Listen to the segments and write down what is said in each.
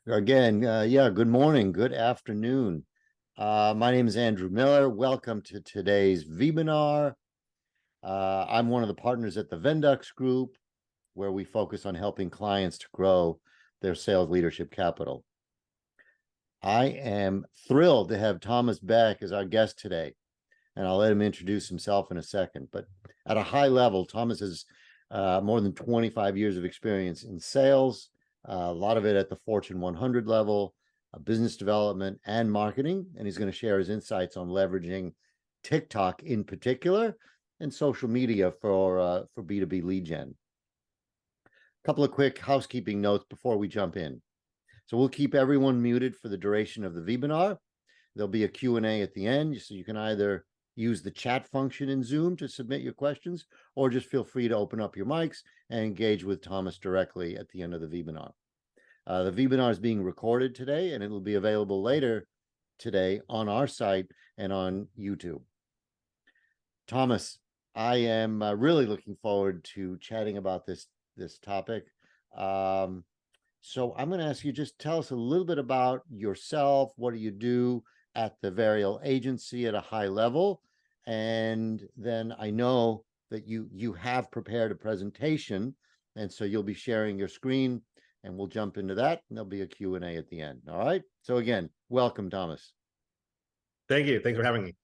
Again, yeah, good morning, good afternoon. My name is Andrew Miller. Welcome to today's webinar. I'm one of the partners at the Vendux Group, where we focus on helping clients to grow their sales leadership capital. I am thrilled to have Thomas Beck as our guest today, and I'll let him introduce himself in a second. But at a high level, Thomas has more than 25 years of experience in sales, a lot of it at the Fortune 100 level, business development and marketing. And he's going to share his insights on leveraging TikTok in particular and social media for B2B lead gen. A couple of quick housekeeping notes before we jump in. So we'll keep everyone muted for the duration of the webinar. There'll be a Q&A at the end, so you can either use the chat function in Zoom to submit your questions, or just feel free to open up your mics and engage with Thomas directly at the end of the webinar. The webinar is being recorded today, and it will be available later today on our site and on YouTube. Thomas, I am really looking forward to chatting about this topic. So I'm going to ask you, just tell us a little bit about yourself. What do you do at the Varial agency at a high level? And then I know that you have prepared a presentation, and so you'll be sharing your screen, and we'll jump into that, and there'll be a Q&A at the end. All right. So again, welcome, Thomas. Thank you. Thanks for having me.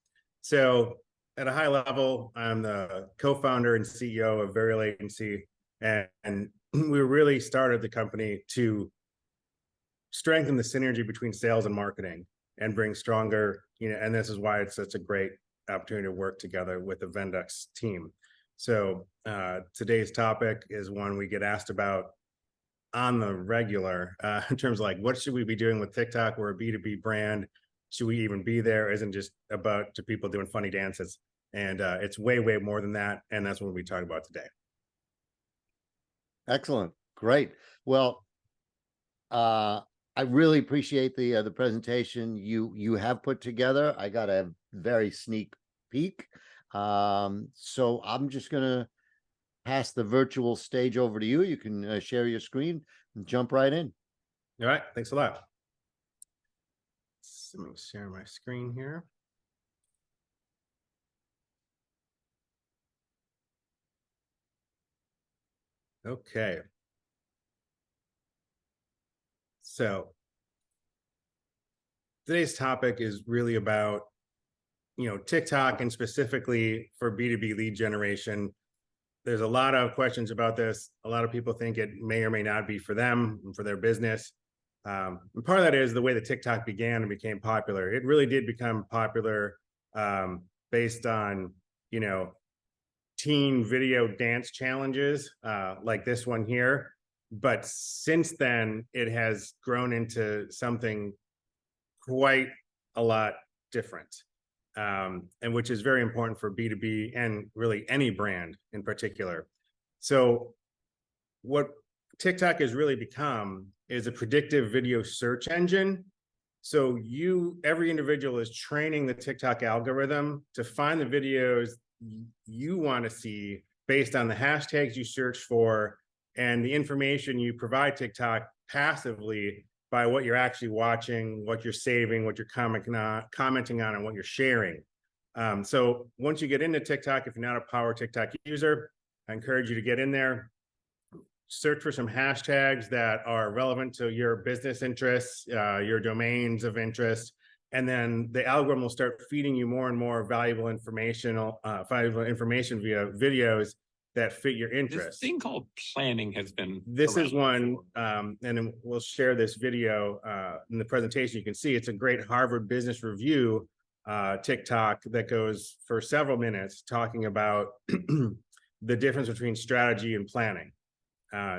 So at a high level, I'm the co-founder and CEO of Varial Agency, and we really started the company to strengthen the synergy between sales and marketing and bring stronger, and this is why it's such a great opportunity to work together with the Vendux team. So today's topic is one we get asked about on the regular in terms of like, what should we be doing with TikTok? We're a B2B brand. Should we even be there? Isn't just about to people doing funny dances. And it's way, way more than that. And that's what we'll be talking about today. Excellent. Great. Well, I really appreciate the presentation you have put together. I got a very sneak peek. So I'm just going to pass the virtual stage over to you. You can share your screen and jump right in. All right. Thanks a lot. Let me share my screen here. Okay. So today's topic is really about, TikTok, and specifically for B2B lead generation. There's a lot of questions about this. A lot of people think it may or may not be for them and for their business. And part of that is the way that TikTok began and became popular. It really did become popular based on, teen video dance challenges like this one here. But since then, it has grown into something quite a lot different, and which is very important for B2B and really any brand in particular. So what TikTok has really become is a predictive video search engine. So every individual is training the TikTok algorithm to find the videos you want to see based on the hashtags you search for and the information you provide TikTok passively by what you're actually watching, what you're saving, what you're commenting on, and what you're sharing. So once you get into TikTok, if you're not a power TikTok user, I encourage you to get in there, search for some hashtags that are relevant to your business interests, your domains of interest, and then the algorithm will start feeding you more and more valuable information via videos that fit your interests. This thing called planning has been. This is one, and we'll share this video in the presentation. You can see it's a great Harvard Business Review TikTok that goes for several minutes talking about the difference between strategy and planning.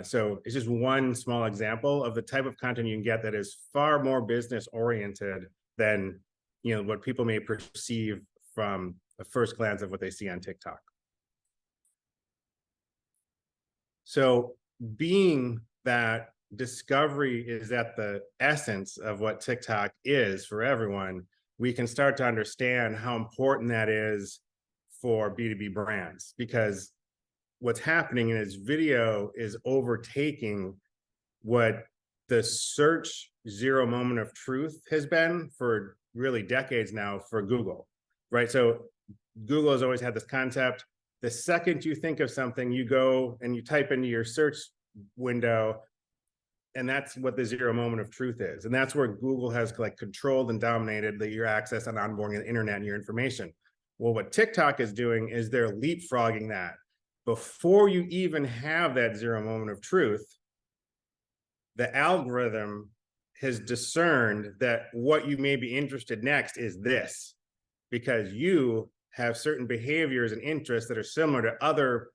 So it's just one small example of the type of content you can get that is far more business oriented than what people may perceive from a first glance of what they see on TikTok. So being that discovery is at the essence of what TikTok is for everyone, we can start to understand how important that is for B2B brands, because what's happening is video is overtaking what the search zero moment of truth has been for really decades now for Google, right? So Google has always had this concept. The second you think of something, you go and you type into your search window, and that's what the zero moment of truth is. And that's where Google has like controlled and dominated your access and onboarding of the internet and your information. Well, what TikTok is doing is they're leapfrogging that. Before you even have that zero moment of truth, the algorithm has discerned that what you may be interested next is this, because you have certain behaviors and interests that are similar to other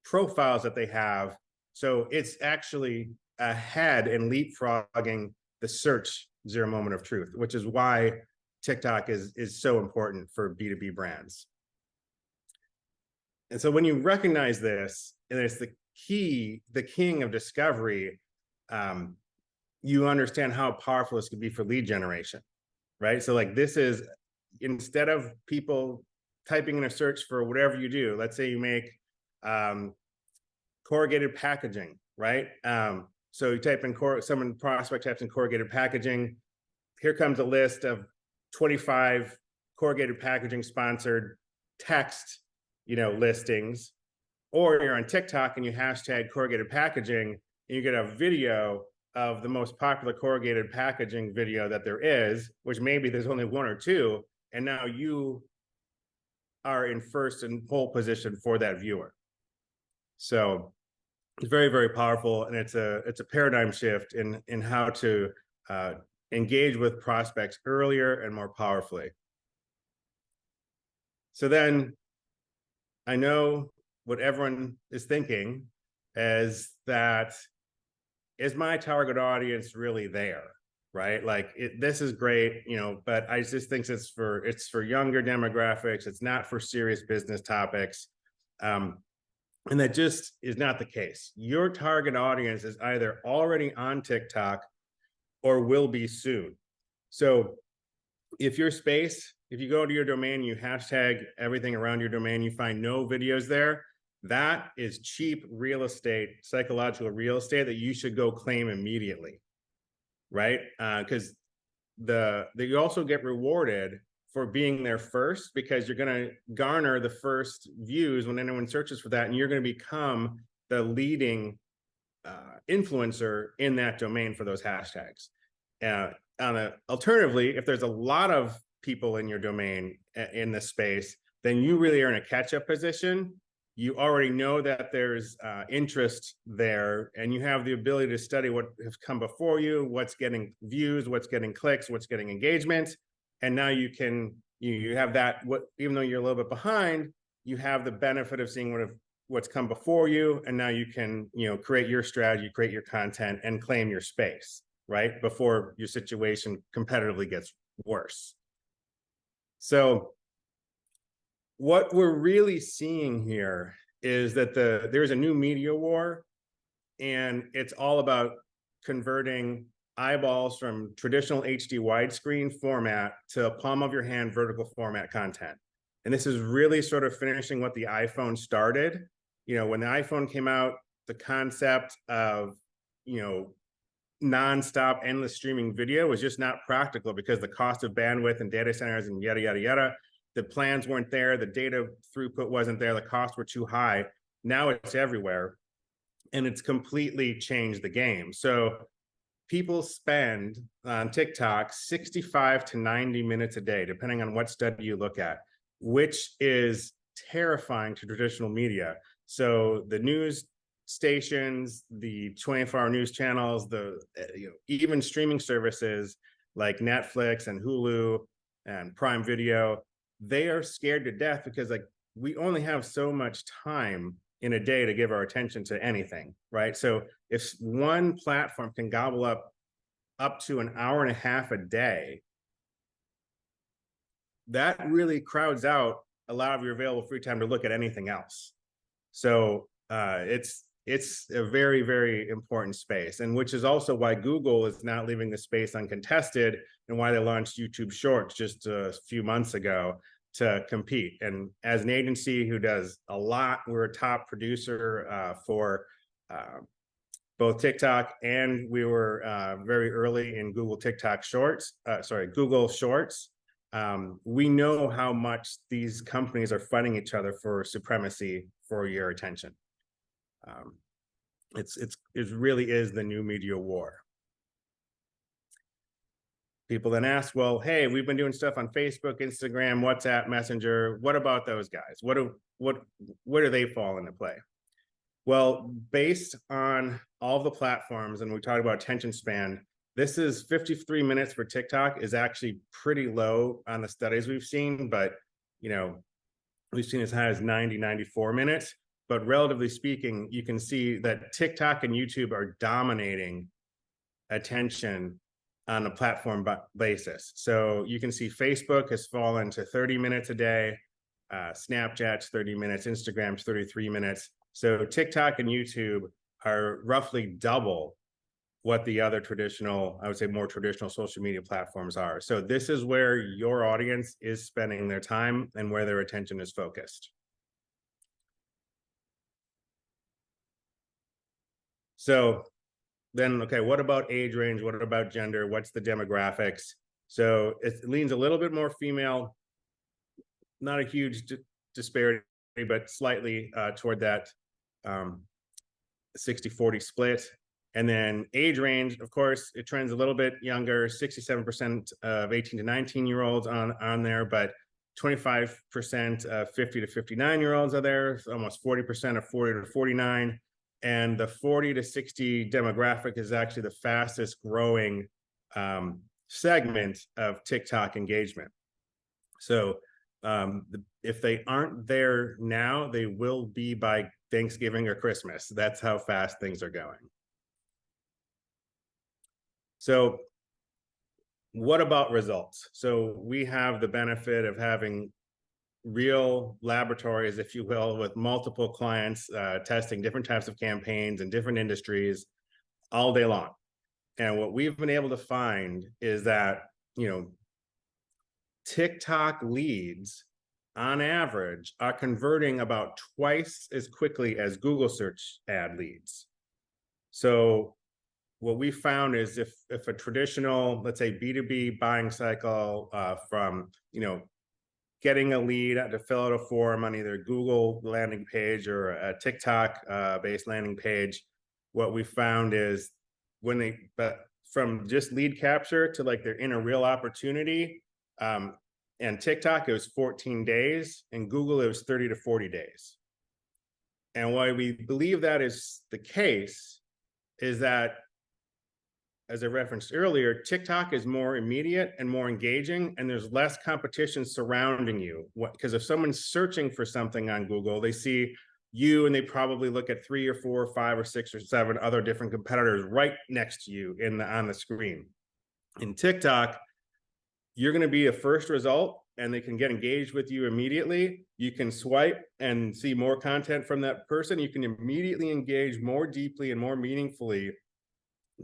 profiles that they have. So it's actually ahead and leapfrogging the search zero moment of truth, which is why TikTok is so important for B2B brands. And so when you recognize this, and it's the king of discovery, you understand how powerful this could be for lead generation, right? So like this is, instead of people typing in a search for whatever you do, let's say you make corrugated packaging, right? So you type in someone prospect types in corrugated packaging. Here comes a list of 25 corrugated packaging sponsored text, listings. Or you're on TikTok and you hashtag corrugated packaging, and you get a video of the most popular corrugated packaging video that there is, which maybe there's only one or two, and now you are in first and pole position for that viewer. So it's very, very powerful, and it's a paradigm shift in how to engage with prospects earlier and more powerfully. So then I know what everyone is thinking is that, is my target audience really there, right? Like this is great, but I just think it's for younger demographics. It's not for serious business topics. And that just is not the case. Your target audience is either already on TikTok or will be soon. So if your space, if you go to your domain, you hashtag everything around your domain, you find no videos there, that is cheap real estate, psychological real estate that you should go claim immediately, right? Because you also get rewarded for being there first, because you're going to garner the first views when anyone searches for that, and you're going to become the leading influencer in that domain for those hashtags. Alternatively, if there's a lot of people in your domain in this space, then you really are in a catch-up position. You already know that there's interest there, and you have the ability to study what has come before you, what's getting views, what's getting clicks, what's getting engagement. And now you can, you have that, even though you're a little bit behind, you have the benefit of seeing what's come before you. And now you can, create your strategy, create your content, and claim your space, right? Before your situation competitively gets worse. So what we're really seeing here is that there's a new media war, and it's all about converting eyeballs from traditional HD widescreen format to palm of your hand vertical format content. And this is really sort of finishing what the iPhone started. When the iPhone came out, the concept of, nonstop endless streaming video was just not practical, because the cost of bandwidth and data centers and yada, yada, yada, the plans weren't there, the data throughput wasn't there, the costs were too high. Now it's everywhere, and it's completely changed the game. So people spend on TikTok 65 to 90 minutes a day, depending on what study you look at, which is terrifying to traditional media. So the news stations, the 24-hour news channels, even streaming services like Netflix and Hulu and Prime Video, they are scared to death, because we only have so much time in a day to give our attention to anything, right? So if one platform can gobble up to an hour and a half a day, that really crowds out a lot of your available free time to look at anything else. So it's a very, very important space, and which is also why Google is not leaving the space uncontested, and why they launched YouTube Shorts just a few months ago to compete. And as an agency who does a lot, we're a top producer for both TikTok, and we were very early in Google TikTok Shorts, Google Shorts. We know how much these companies are fighting each other for supremacy for your attention. It really is the new media war. People then ask, well, hey, we've been doing stuff on Facebook, Instagram, WhatsApp, Messenger. What about those guys? Where do they fall into play? Well, based on all the platforms, and we talked about attention span, this is 53 minutes for TikTok is actually pretty low on the studies we've seen, but we've seen as high as 90, 94 minutes. But relatively speaking, you can see that TikTok and YouTube are dominating attention on a platform basis. So you can see Facebook has fallen to 30 minutes a day, Snapchat's 30 minutes, Instagram's 33 minutes. So TikTok and YouTube are roughly double what the other traditional, I would say more traditional social media platforms are. So this is where your audience is spending their time and where their attention is focused. So then, okay, what about age range? What about gender? What's the demographics? So it leans a little bit more female, not a huge disparity, but slightly toward that 60-40 split. And then age range, of course, it trends a little bit younger, 67% of 18 to 19-year-olds on there, but 25% of 50 to 59-year-olds are there, so almost 40% of 40 to 49. And the 40 to 60 demographic is actually the fastest growing segment of TikTok engagement. So if they aren't there now, they will be by Thanksgiving or Christmas. That's how fast things are going. So what about results? So we have the benefit of having real laboratories, if you will, with multiple clients testing different types of campaigns in different industries all day long. And what we've been able to find is that, TikTok leads on average are converting about twice as quickly as Google search ad leads. So what we found is if a traditional, let's say B2B buying cycle from, getting a lead to fill out a form on either Google landing page or a TikTok based landing page, what we found is but from just lead capture to like they're in a real opportunity, and TikTok, it was 14 days, and Google, it was 30 to 40 days. And why we believe that is the case is that, as I referenced earlier, TikTok is more immediate and more engaging, and there's less competition surrounding you. Because if someone's searching for something on Google, they see you and they probably look at 3 or 4 or 5 or 6 or 7 other different competitors right next to you on the screen. In TikTok, you're going to be a first result, and they can get engaged with you immediately. You can swipe and see more content from that person. You can immediately engage more deeply and more meaningfully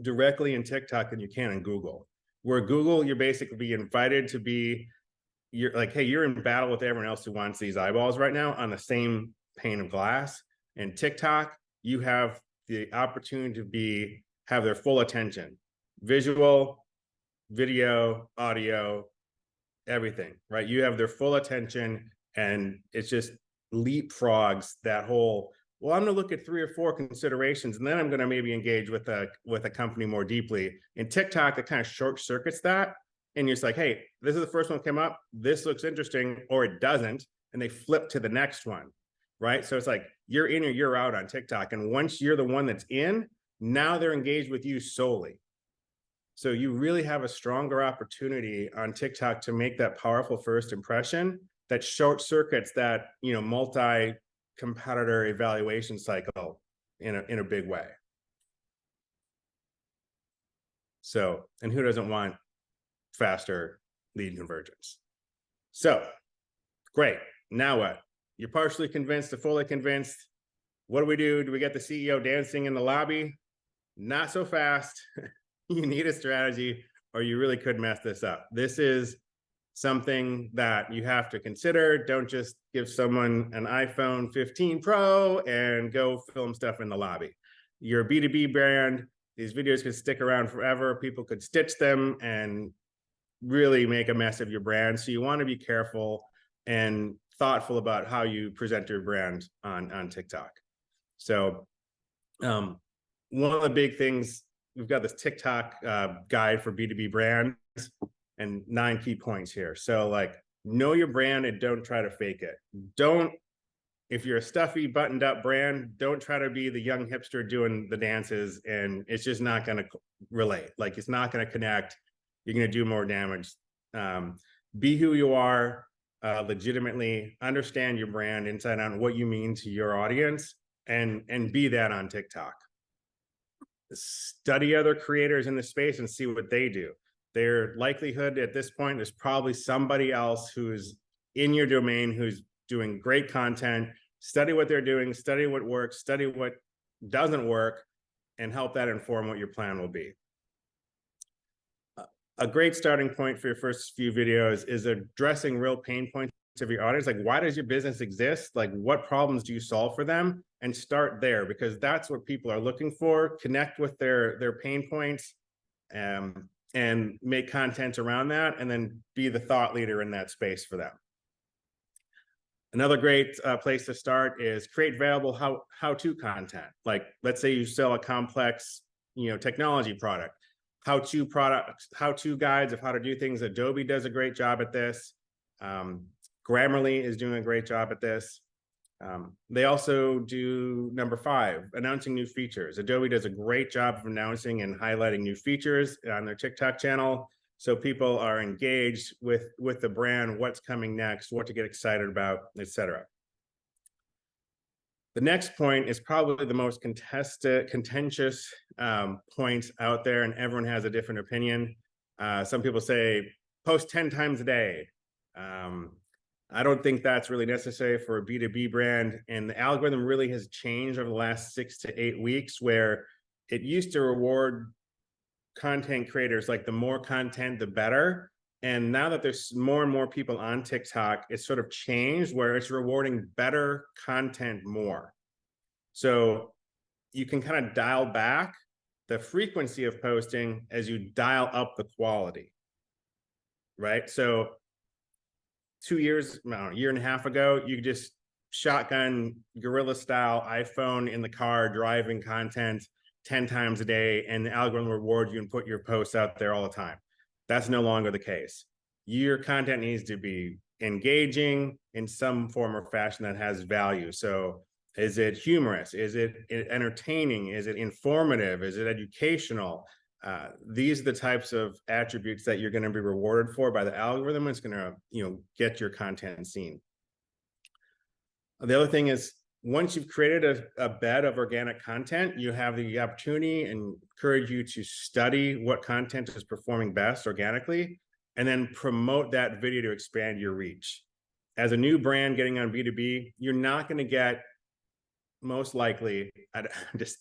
directly in TikTok than you can in Google. Where Google, you're basically invited to be, you're like, hey, you're in battle with everyone else who wants these eyeballs right now on the same pane of glass. And TikTok, you have the opportunity to have their full attention, visual, video, audio, everything, right? You have their full attention, and it's just leapfrogs that whole, well, I'm going to look at 3 or 4 considerations, and then I'm going to maybe engage with a company more deeply. In TikTok, it kind of short circuits that, and you're just like, hey, this is the first one that came up. This looks interesting, or it doesn't, and they flip to the next one, right? So it's like you're in or you're out on TikTok, and once you're the one that's in, now they're engaged with you solely. So you really have a stronger opportunity on TikTok to make that powerful first impression that short circuits that, multi-competitor evaluation cycle in a big way. So, and who doesn't want faster lead convergence? So, great. Now what? You're partially convinced to fully convinced. What do we do? Do we get the CEO dancing in the lobby? Not so fast. You need a strategy, or you really could mess this up. This is something that you have to consider. Don't just give someone an iPhone 15 Pro and go film stuff in the lobby. you're a B2B brand. These videos could stick around forever. People could stitch them and really make a mess of your brand. So you want to be careful and thoughtful about how you present your brand on TikTok. So one of the big things, we've got this TikTok guide for B2B brands and 9 key points here. So like, know your brand and don't try to fake it. If you're a stuffy, buttoned up brand, don't try to be the young hipster doing the dances, and it's just not going to relate. Like, it's not going to connect. You're going to do more damage. Be who you are, legitimately understand your brand inside out, what you mean to your audience, and be that on TikTok. Study other creators in the space and see what they do. Their likelihood at this point is probably somebody else who's in your domain, who's doing great content. Study what they're doing, study what works, study what doesn't work, and help that inform what your plan will be. A great starting point for your first few videos is addressing real pain points of your audience. Like, why does your business exist? Like, what problems do you solve for them? And start there, because that's what people are looking for. Connect with their pain points, and make content around that, and then be the thought leader in that space for them. Another great place to start is create valuable how-to content. Like, let's say you sell a complex, technology product. How-to products, how-to guides of how to do things. Adobe does a great job at this. Grammarly is doing a great job at this. They also do number 5, announcing new features. Adobe does a great job of announcing and highlighting new features on their TikTok channel, so people are engaged with the brand, what's coming next, what to get excited about, etc. The next point is probably the most contentious point out there, and everyone has a different opinion. Some people say post 10 times a day. I don't think that's really necessary for a B2B brand, and the algorithm really has changed over the last 6 to 8 weeks, where it used to reward content creators, like the more content, the better. And now that there's more and more people on TikTok, it's sort of changed where it's rewarding better content more. So you can kind of dial back the frequency of posting as you dial up the quality, right? So 2 years, a year and a half ago, you just shotgun guerrilla style iPhone in the car, driving content 10 times a day, and the algorithm rewards you and put your posts out there all the time. That's no longer the case. Your content needs to be engaging in some form or fashion that has value. So is it humorous? Is it entertaining? Is it informative? Is it educational? These are the types of attributes that you're going to be rewarded for by the algorithm. It's going to, get your content seen. The other thing is, once you've created a bed of organic content, you have the opportunity and encourage you to study what content is performing best organically, and then promote that video to expand your reach. As a new brand getting on B2B, you're not going to get, most likely,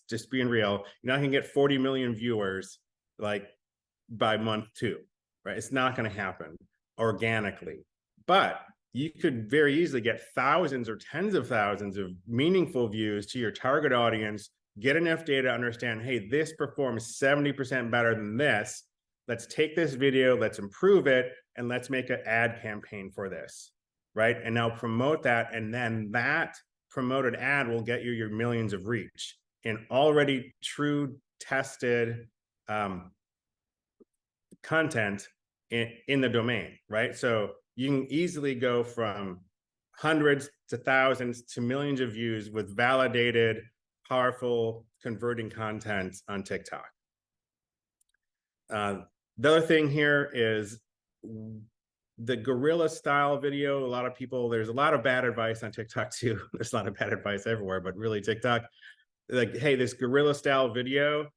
just being real, you're not going to get 40 million viewers like by month 2, right? It's not going to happen organically, but you could very easily get thousands or tens of thousands of meaningful views to your target audience, get enough data to understand, hey, this performs 70% better than this. Let's take this video, let's improve it, and let's make an ad campaign for this, right? And now promote that, and then that promoted ad will get you your millions of reach in already true tested content in the domain, right? So you can easily go from hundreds to thousands to millions of views with validated, powerful, converting content on TikTok. The other thing here is the guerrilla style video. A lot of people, there's a lot of bad advice on TikTok too. There's a lot of bad advice everywhere, but really TikTok, like, hey, this guerrilla style video,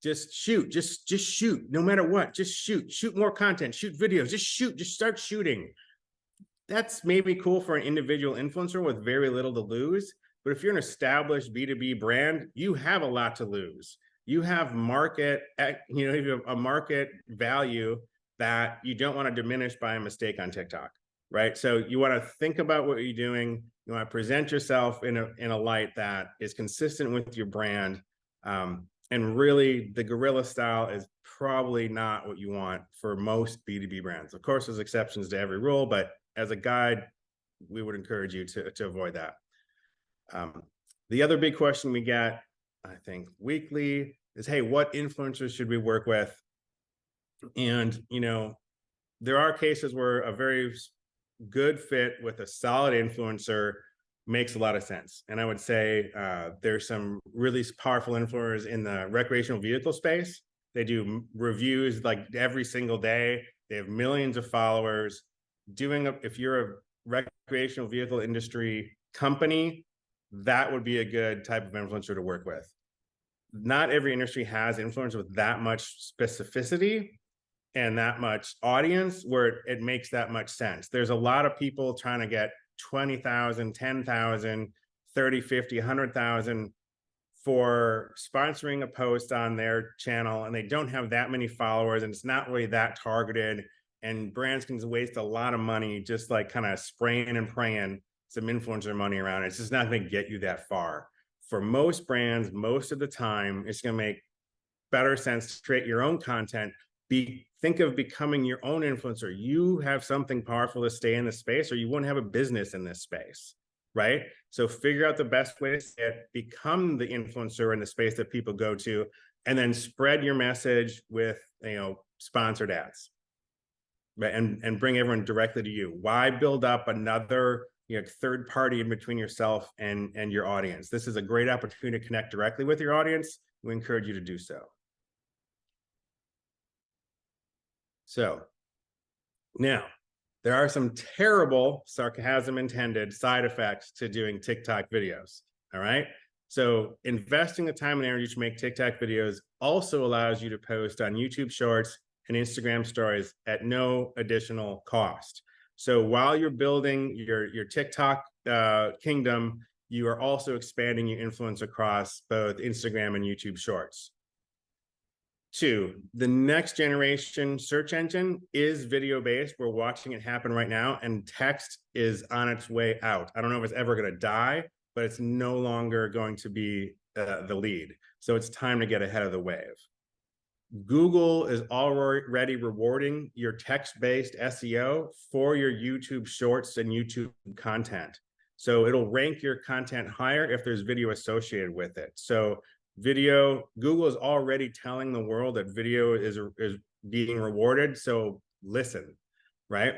just shoot, just shoot, no matter what, just shoot more content, shoot videos, just start shooting. That's maybe cool for an individual influencer with very little to lose. But if you're an established B2B brand, you have a lot to lose. You have market, you have a market value that you don't want to diminish by a mistake on TikTok, right? So you want to think about what you're doing. You want to present yourself in a light that is consistent with your brand. And really, the guerrilla style is probably not what you want for most B2B brands. Of course, there's exceptions to every rule, but as a guide, we would encourage you to avoid that. The other big question we get, I think, weekly is, hey, what influencers should we work with? And, there are cases where a very good fit with a solid influencer makes a lot of sense. And I would say there's some really powerful influencers in the recreational vehicle space. They do reviews like every single day. They have millions of followers. If you're a recreational vehicle industry company, that would be a good type of influencer to work with. Not every industry has influencers with that much specificity and that much audience where it makes that much sense. There's a lot of people trying to get 20,000, 10,000, 30, 50, 100,000 for sponsoring a post on their channel, and they don't have that many followers, and it's not really that targeted, and brands can waste a lot of money just like kind of spraying and praying some influencer money around. It's just not going to get you that far. For most brands, most of the time, it's going to make better sense to create your own content. Think of becoming your own influencer. You have something powerful to stay in the space, or you wouldn't have a business in this space, right? So figure out the best way to become the influencer in the space that people go to, and then spread your message with, sponsored ads, right? And bring everyone directly to you. Why build up another third party in between yourself and your audience? This is a great opportunity to connect directly with your audience. We encourage you to do so. So now there are some terrible, sarcasm intended, side effects to doing TikTok videos. All right. So investing the time and energy to make TikTok videos also allows you to post on YouTube Shorts and Instagram Stories at no additional cost. So while you're building your TikTok kingdom, you are also expanding your influence across both Instagram and YouTube Shorts. 2, the next generation search engine is video-based. We're watching it happen right now, and text is on its way out. I don't know if it's ever going to die, but it's no longer going to be the lead. So it's time to get ahead of the wave. Google is already rewarding your text-based SEO for your YouTube Shorts and YouTube content. So it'll rank your content higher if there's video associated with it. So Google is already telling the world that video is being rewarded. So listen, right?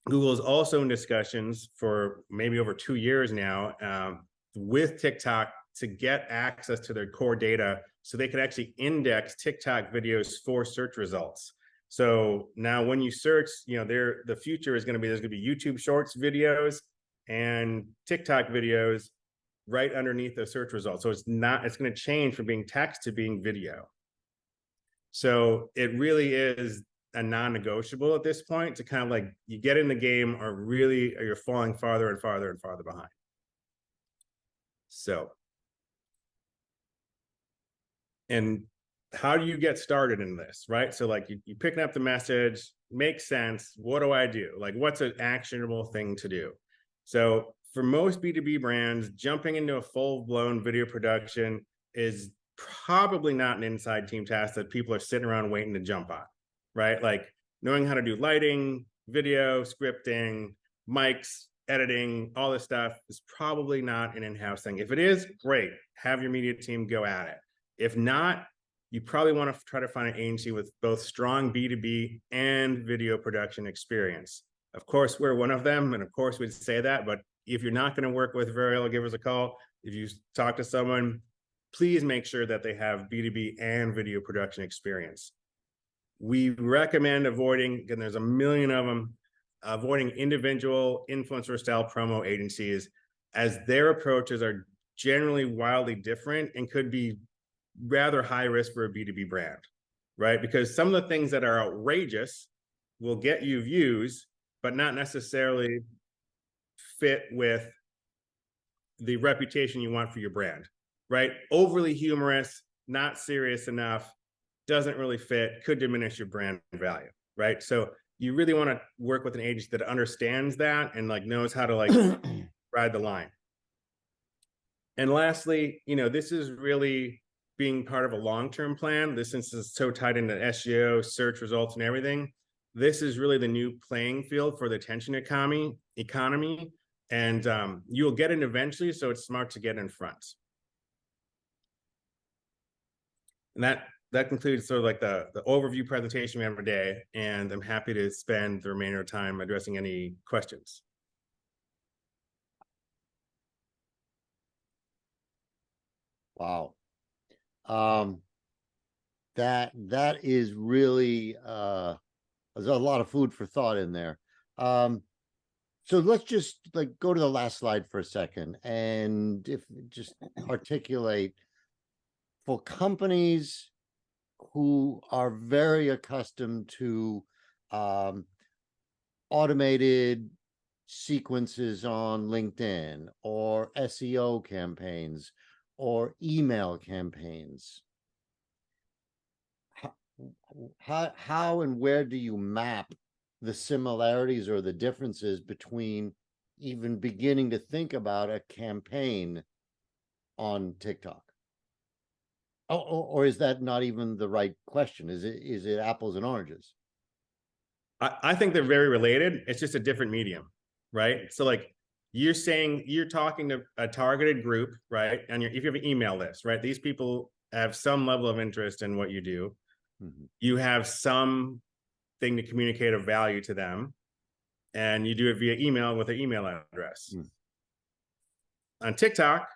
Google is also in discussions for maybe over 2 years now with TikTok to get access to their core data so they can actually index TikTok videos for search results. So now when you search, the future is going to be, there's going to be YouTube Shorts videos and TikTok videos right underneath the search results. So it's going to change from being text to being video. So it really is a non-negotiable at this point to kind of like, you get in the game or you're falling farther and farther and farther behind. So, and how do you get started in this, right? So like you picking up the message, makes sense. What do I do? Like, what's an actionable thing to do? So for most B2B brands, jumping into a full-blown video production is probably not an inside team task that people are sitting around waiting to jump on, right? Like knowing how to do lighting, video, scripting, mics, editing, all this stuff is probably not an in-house thing. If it is, great. Have your media team go at it. If not, you probably want to try to find an agency with both strong B2B and video production experience. Of course, we're one of them, and of course we'd say that, but if you're not going to work with Veriel, give us a call. If you talk to someone, please make sure that they have B2B and video production experience. We recommend avoiding, and there's a million of them, avoiding individual influencer style promo agencies, as their approaches are generally wildly different and could be rather high risk for a B2B brand, right? Because some of the things that are outrageous will get you views, but not necessarily fit with the reputation you want for your brand, right? Overly humorous, not serious enough, doesn't really fit, could diminish your brand value, right? So you really want to work with an agency that understands that and like knows how to like ride the line. And lastly, this is really being part of a long-term plan. This, since it's so tied into SEO, search results, and everything, this is really the new playing field for the attention economy. And you'll get it eventually, so it's smart to get in front. And that concludes sort of like the overview presentation we have today, and I'm happy to spend the remainder of time addressing any questions. Wow. That is really there's a lot of food for thought in there. So let's just like go to the last slide for a second, and if just articulate for companies who are very accustomed to automated sequences on LinkedIn or SEO campaigns or email campaigns. How and where do you map the similarities or the differences between even beginning to think about a campaign on TikTok? Or is that not even the right question? Is it apples and oranges? I think they're very related. It's just a different medium, right? So like you're saying, you're talking to a targeted group, right? And if you have an email list, right? These people have some level of interest in what you do. Mm-hmm. You have some thing to communicate a value to them, and you do it via email with an email address. On TikTok,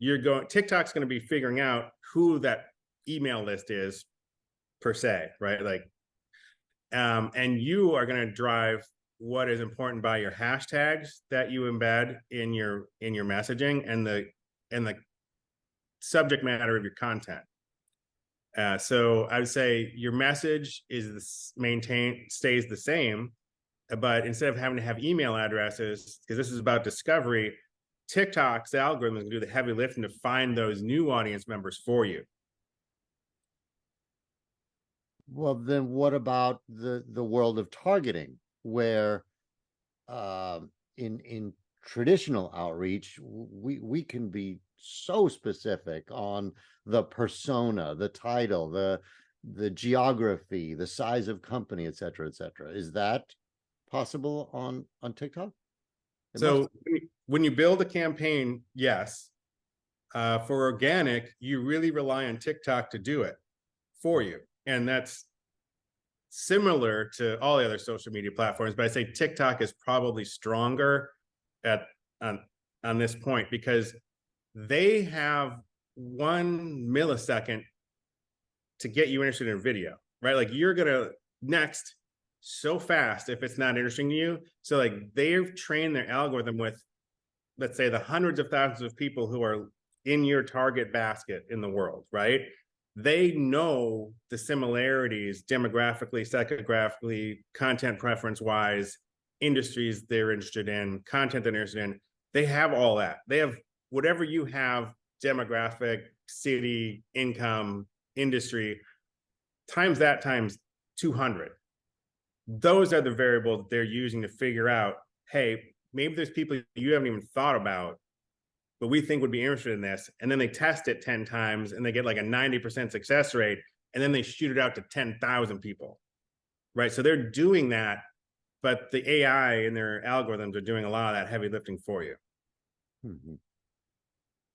TikTok's going to be figuring out who that email list is per se, right? Like, and you are going to drive what is important by your hashtags that you embed in your messaging and the subject matter of your content. So I would say your message stays the same, but instead of having to have email addresses, because this is about discovery, TikTok's algorithm is going to do the heavy lifting to find those new audience members for you. Well, then what about the world of targeting, where in traditional outreach, we can be so specific on the persona, the title, the geography, the size of company, et cetera, et cetera. Is that possible on TikTok? So when you build a campaign, yes. For organic, you really rely on TikTok to do it for you. And that's similar to all the other social media platforms, but I say TikTok is probably stronger on this point because they have 1 millisecond to get you interested in a video, right? Like you're gonna next so fast if it's not interesting to you. So like they've trained their algorithm with, let's say, the hundreds of thousands of people who are in your target basket in the world, right? They know the similarities demographically, psychographically, content preference wise, industries they're interested in, content they're interested in. They have all that. They have whatever you have, demographic, city, income, industry, times that times 200. Those are the variables they're using to figure out, hey, maybe there's people you haven't even thought about, but we think would be interested in this. And then they test it 10 times and they get like a 90% success rate. And then they shoot it out to 10,000 people, right? So they're doing that, but the AI and their algorithms are doing a lot of that heavy lifting for you. Mm-hmm.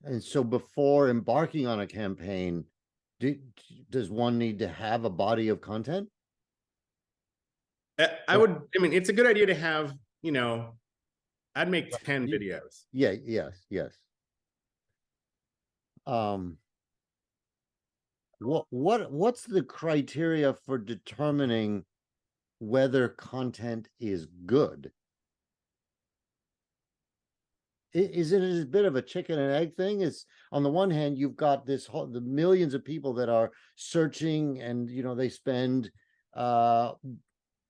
And so before embarking on a campaign, does one need to have a body of content? I mean, it's a good idea to have, I'd make 10 videos. Yeah, yes. What's the criteria for determining whether content is good? Is it a bit of a chicken and egg thing? It's on the one hand, you've got the millions of people that are searching, and they spend 1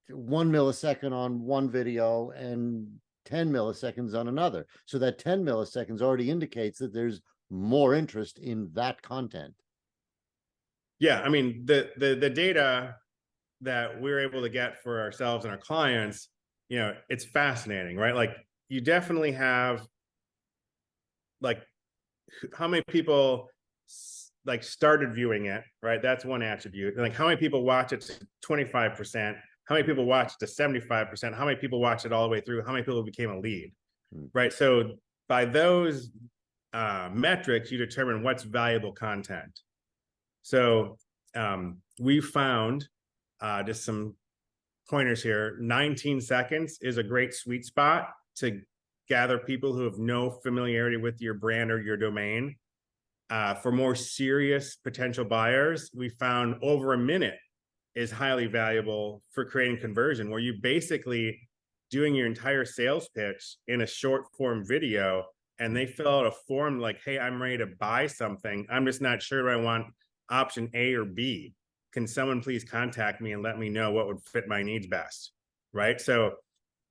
millisecond on one video and 10 milliseconds on another. So that 10 milliseconds already indicates that there's more interest in that content. Yeah, I mean, the data that we're able to get for ourselves and our clients, it's fascinating, right? Like you definitely have like how many people like started viewing it, right? That's one attribute. Like how many people watch it to 25%? How many people watch it to 75%? How many people watch it all the way through? How many people became a lead, right? So by those metrics, you determine what's valuable content. So we found just some pointers here. 19 seconds is a great sweet spot to gather people who have no familiarity with your brand or your domain. For more serious potential buyers, we found over a minute is highly valuable for creating conversion, where you basically doing your entire sales pitch in a short form video, and they fill out a form like, hey, I'm ready to buy something. I'm just not sure I want option A or B. Can someone please contact me and let me know what would fit my needs best, right? So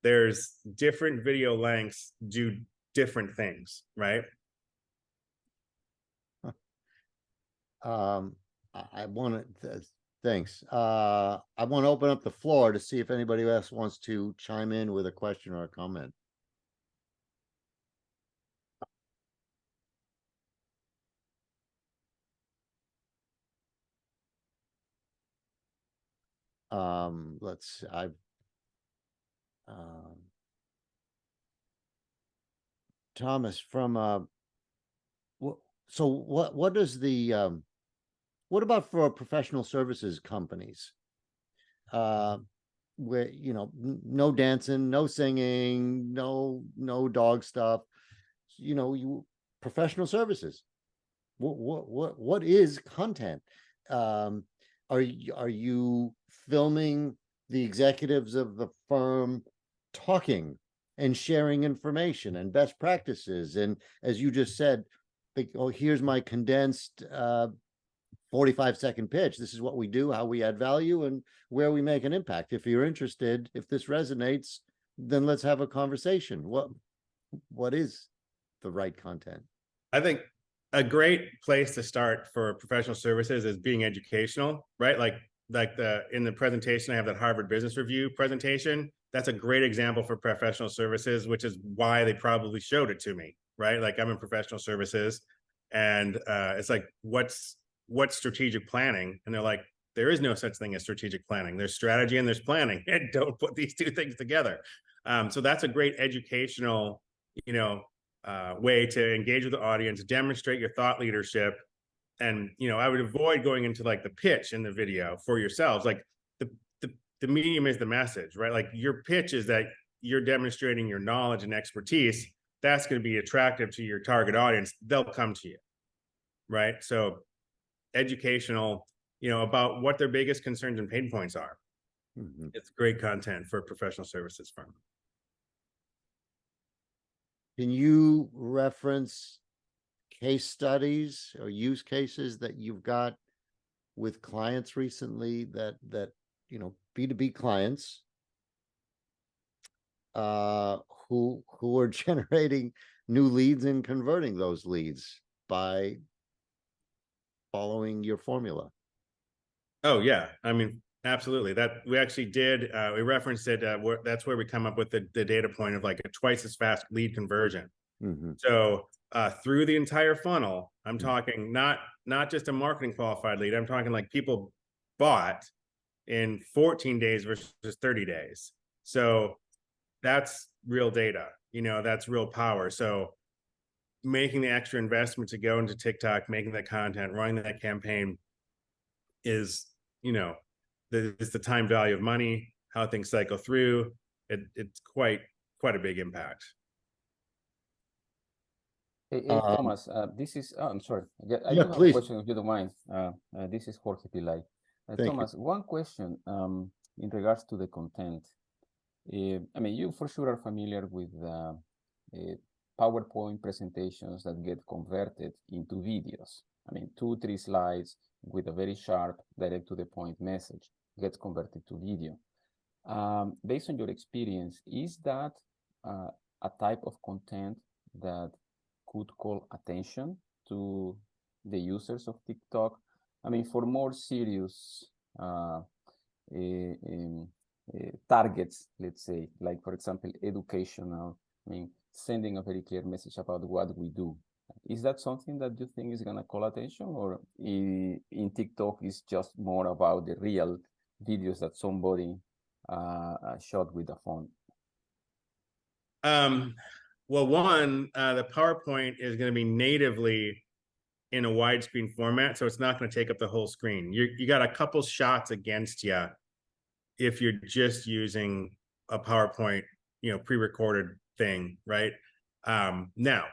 there's different video lengths do different things, right? I want to, thanks. I want to open up the floor to see if anybody else wants to chime in with a question or a comment. Let's, Thomas from, so what does the, what about for professional services companies? Where, you know, no dancing, no singing, no dog stuff, you know, professional services. What is content? Are you filming the executives of the firm talking and sharing information and best practices? And as you just said, like, oh, here's my condensed 45-second pitch. This is what we do, how we add value, and where we make an impact. If you're interested, if this resonates, then let's have a conversation. What is the right content? I think a great place to start for professional services is being educational, right? Like in the presentation, I have that Harvard Business Review presentation. That's a great example for professional services, which is why they probably showed it to me, right? Like I'm in professional services, and it's like, what's strategic planning? And they're like, there is no such thing as strategic planning. There's strategy and there's planning, and don't put these two things together. So that's a great educational, way to engage with the audience, demonstrate your thought leadership. And, I would avoid going into like the pitch in the video for yourselves. Like the medium is the message, right? Like your pitch is that you're demonstrating your knowledge and expertise. That's going to be attractive to your target audience. They'll come to you, right? So educational, about what their biggest concerns and pain points are. Mm-hmm. It's great content for a professional services firm. Can you reference case studies or use cases that you've got with clients recently that B2B clients who are generating new leads and converting those leads by following your formula? Oh yeah, I mean, absolutely. That we actually did. We referenced it. That's where we come up with the data point of like a twice as fast lead conversion. Mm-hmm. So through the entire funnel, I'm talking not just a marketing qualified lead. I'm talking like people bought in 14 days versus 30 days. So that's real data. That's real power. So making the extra investment to go into TikTok, making that content, running that campaign is, it's the time value of money, how things cycle through. It's quite a big impact. Hey, Thomas, this is, I'm sorry. I do have please. a question, if you don't mind. This is Jorge Pilay. Thomas, one question in regards to the content. I mean, you for sure are familiar with PowerPoint presentations that get converted into videos. I mean, 2-3 slides with a very sharp, direct to the point message gets converted to video. Based on your experience, is that a type of content that could call attention to the users of TikTok? I mean, for more serious targets, let's say, like, for example, educational, I mean, sending a very clear message about what we do. Is that something that you think is gonna call attention, or in TikTok is just more about the real videos that somebody shot with a phone? Well, one, the PowerPoint is going to be natively in a widescreen format, so it's not going to take up the whole screen. You got a couple shots against you if you're just using a PowerPoint, pre-recorded thing, right? Now,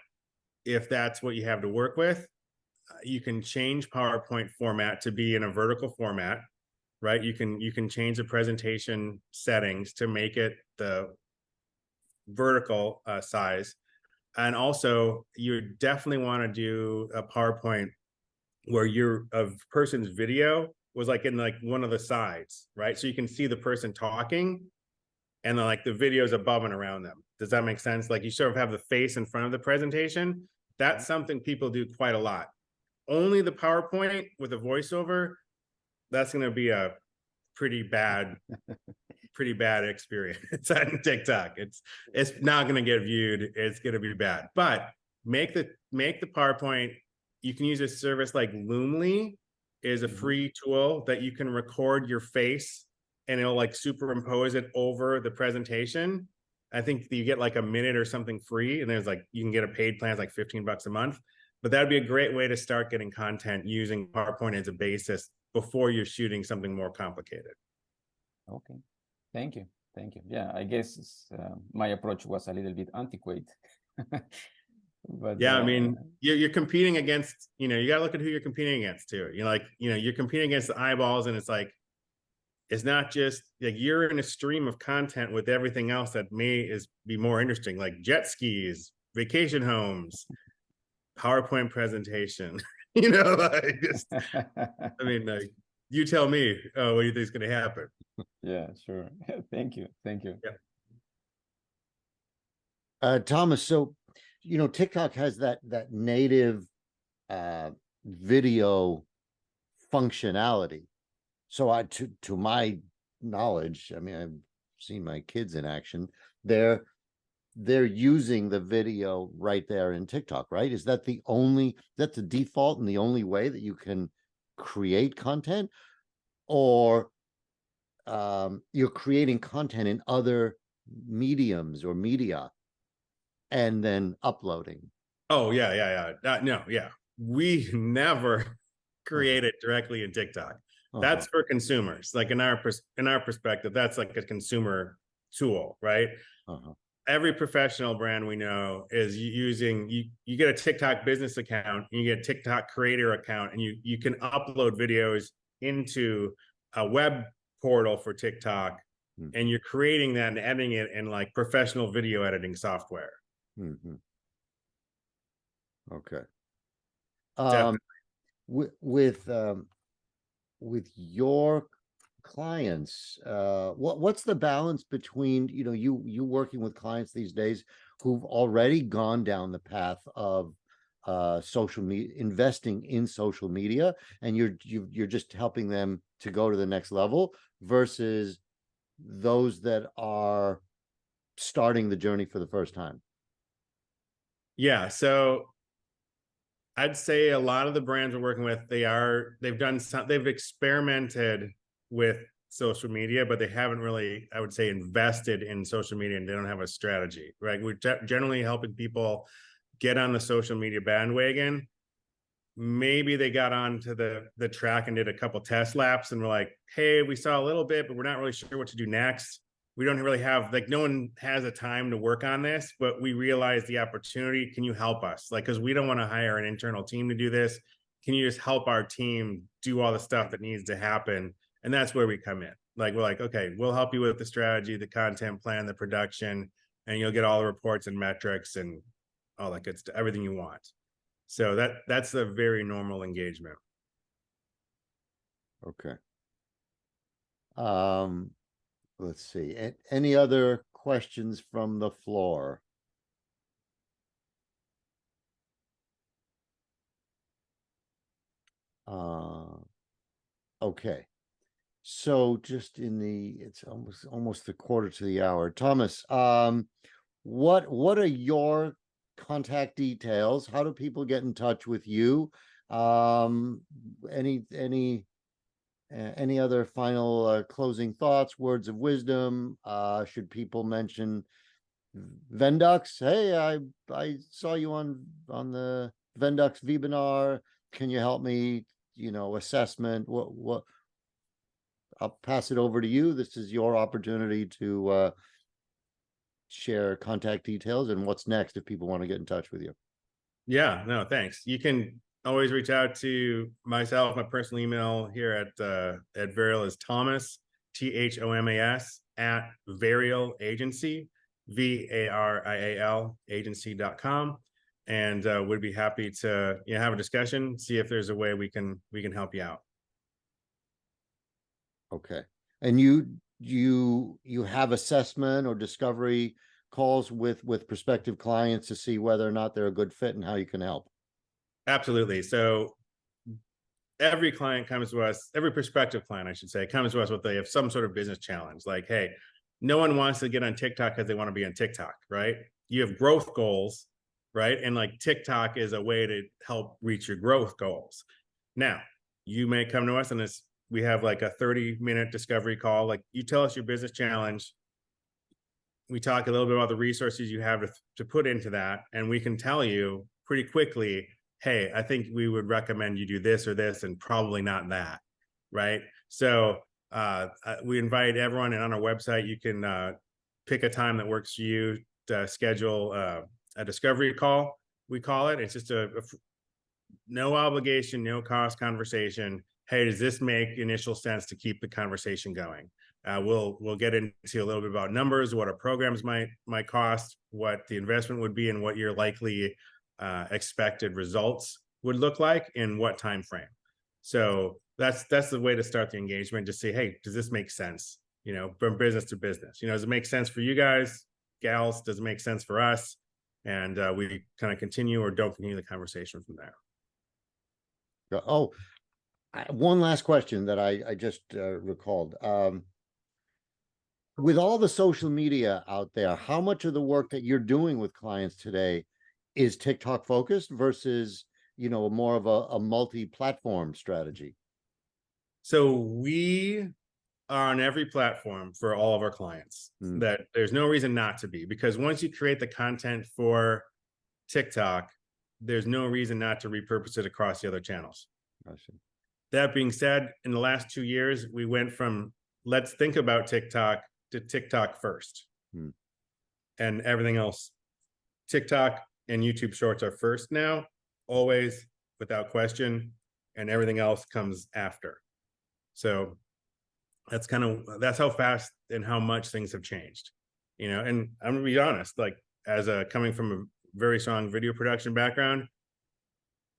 if that's what you have to work with, you can change PowerPoint format to be in a vertical format, right? You can change the presentation settings to make it the vertical size. And also, you definitely want to do a PowerPoint where a person's video was like in like one of the sides, right? So you can see the person talking and then like the videos above and around them. Does that make sense? Like you sort of have the face in front of the presentation. That's something people do quite a lot. Only the PowerPoint with a voiceover, that's going to be a pretty bad experience on TikTok. It's not going to get viewed. It's going to be bad. But make the PowerPoint. You can use a service like Loomly, is a free tool that you can record your face and it'll like superimpose it over the presentation. I think you get like a minute or something free, and there's like you can get a paid plan, it's like $15 a month. But that'd be a great way to start getting content using PowerPoint as a basis before you're shooting something more complicated. Okay, thank you. Yeah, I guess my approach was a little bit antiquated. But yeah, I mean, you're competing against, you gotta look at who you're competing against too. You're competing against the eyeballs, and it's like, it's not just like you're in a stream of content with everything else that be more interesting, like jet skis, vacation homes, PowerPoint presentation. Like just, I mean, like, you tell me, what do you think is going to happen? Yeah, sure. Thank you. Yeah. Thomas, so TikTok has that native video functionality. So to my knowledge, I mean, I've seen my kids in action. They're using the video right there in TikTok, right? Is that that's the default and the only way that you can create content, or you're creating content in other mediums or media and then uploading? Oh yeah. No, yeah. We never create it directly in TikTok. That's for consumers. Like in our perspective, that's like a consumer tool, right? Every professional brand we know is using, you get a TikTok business account, you get a TikTok creator account, and you can upload videos into a web portal for TikTok, and you're creating that and editing it in like professional video editing software. Okay. With your clients, what's the balance between you working with clients these days who've already gone down the path of social media, investing in social media, and you're just helping them to go to the next level, versus those that are starting the journey for the first time? Yeah, so I'd say a lot of the brands we're working with, they've experimented with social media, but they haven't really, I would say, invested in social media, and they don't have a strategy, right? We're generally helping people get on the social media bandwagon. Maybe they got onto the track and did a couple test laps and were like, hey, we saw a little bit, but we're not really sure what to do next. We don't really have, like, no one has a time to work on this, but we realize the opportunity. Can you help us? Like, because we don't want to hire an internal team to do this. Can you just help our team do all the stuff that needs to happen? And that's where we come in. Like, we're like, okay, we'll help you with the strategy, the content plan, the production, and you'll get all the reports and metrics and all that good stuff, everything you want. So that's a very normal engagement. Okay. Let's see. Any other questions from the floor? Okay. So just it's almost the quarter to the hour. Thomas, what are your contact details. How do people get in touch with you? Any other final closing thoughts, words of wisdom? Should people mention Vendux? Hey, I saw you on the Vendux webinar. Can you help me? Assessment. What? I'll pass it over to you. This is your opportunity to share contact details and what's next if people want to get in touch with you. Yeah, no, thanks. You can always reach out to myself. My personal email here at Varial is Thomas, THOMAS at Varial Agency, VARIAL agency.com. And would be happy to have a discussion, see if there's a way we can help you out. Okay. And you have assessment or discovery calls with prospective clients to see whether or not they're a good fit and how you can help. Absolutely. So every client comes to us, every prospective client, I should say, comes to us with they have some sort of business challenge. Like, hey, no one wants to get on TikTok because they want to be on TikTok, right? You have growth goals, right? And like TikTok is a way to help reach your growth goals. Now, you may come to us and we have like a 30-minute discovery call. Like, you tell us your business challenge. We talk a little bit about the resources you have to put into that. And we can tell you pretty quickly, hey, I think we would recommend you do this or this and probably not that, right? So we invite everyone, and on our website, you can pick a time that works for you to schedule a discovery call, we call it. It's just a no obligation, no cost conversation. Hey, does this make initial sense to keep the conversation going? We'll get into a little bit about numbers, what our programs might cost, what the investment would be, and what your likely expected results would look like in what time frame. So that's the way to start the engagement. Just say, hey, does this make sense? From business to business. Does it make sense for you guys, gals? Does it make sense for us? And we kind of continue or don't continue the conversation from there. Oh, one last question that I just recalled. With all the social media out there, how much of the work that you're doing with clients today is TikTok focused versus, more of a multi-platform strategy? So we are on every platform for all of our clients. That there's no reason not to be, because once you create the content for TikTok, there's no reason not to repurpose it across the other channels. I see. That being said, in the last 2 years, we went from let's think about TikTok to TikTok first. And everything else, TikTok and YouTube Shorts are first now, always, without question, and everything else comes after. So that's how fast and how much things have changed, and I'm gonna be honest, like coming from a very strong video production background,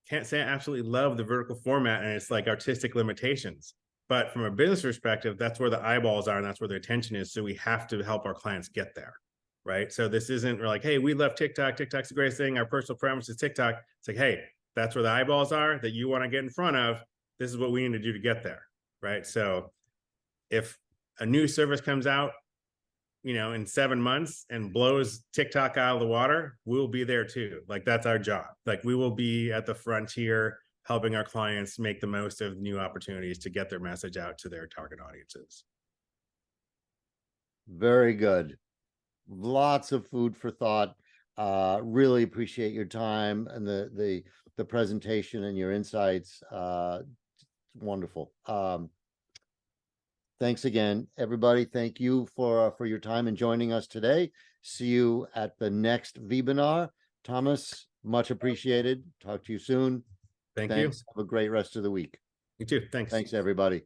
can't say I absolutely love the vertical format and its like artistic limitations, but from a business perspective, that's where the eyeballs are and that's where the attention is. So we have to help our clients get there, right? So this isn't, we're like, hey, we love TikTok. TikTok's the greatest thing. Our personal preference is TikTok. It's like, hey, that's where the eyeballs are that you want to get in front of. This is what we need to do to get there, right? So if a new service comes out, in 7 months and blows TikTok out of the water, we'll be there too. Like, that's our job. Like, we will be at the frontier helping our clients make the most of new opportunities to get their message out to their target audiences. Very good. Lots of food for thought. Really appreciate your time and the presentation and your insights. Wonderful. Thanks again, everybody. Thank you for your time and joining us today. See you at the next webinar. Thomas, much appreciated. Talk to you soon. Thanks. Have a great rest of the week. You too. Thanks. Thanks, everybody.